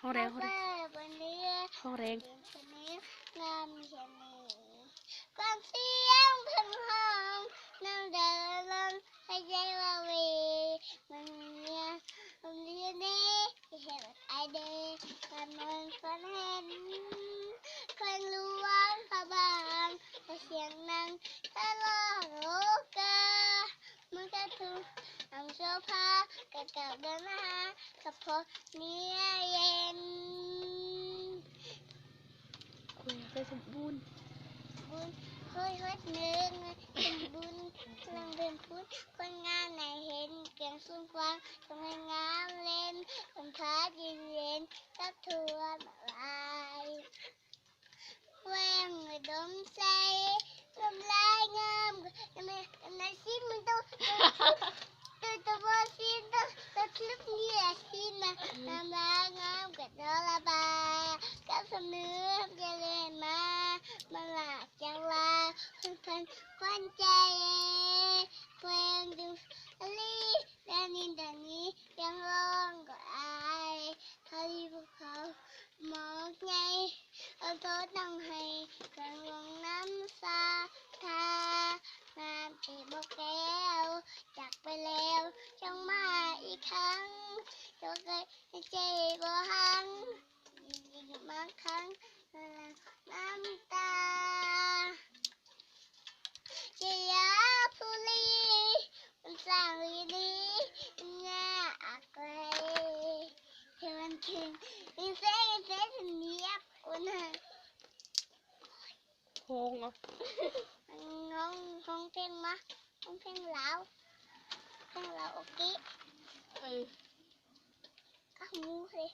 ห้องแดงห้องแดง วันนี้ ห้องแดง วันนี้งามเช่นนี้ความเสียงเพลงห้องน้ำเดินลงให้ใจว่าวีมันเนี่ยมันเรียนนี้ที่เห็นไอเดย์การมองคนเห็นคนรู้ว่าพะบางแต่เสียงนั้นถ้าล่อโลกามันก็ถูกนำโซฟากระเก่าเดินมากับพอเนื้อเย็น คุยไปสมบูรณ์ บุญเคยวัดหนึ่งเป็นบุญลังเป็นพุทธคนงามไหนเห็นเกียงสุ่มฟางทำให้งามเล่นคนท้าเย็นเย็นกับทวนลายแหวงดมใจลมลายงามในสิมันต้องตัวบอสิตัวคลิปนี้แหละสินะน้ำลายงามกับดอละบายกับสำนึกจะเล่นมามาหลากจังลาเพื่อนควันใจเพลงดึงลีด้านนี้ยังร้องก็อายเขาที่พวกเขามองไงเอาโทษต้องให้กลางวงน้ำซาทางานที่บอกแล้วจากไปแล้วจังมาอีกครั้งตัวเคยใจบ่หังอีกบางครั้งน้ำตาเจียผู้ลีมันสร้างลีดีแง่อักเลยเพื่อนถึงอินเซ่ถึงเนียบอุ่น โพงอ่ะ ห้องเพลงมะห้องเพลงลาวเพลงลาวโอเคก็หูเลย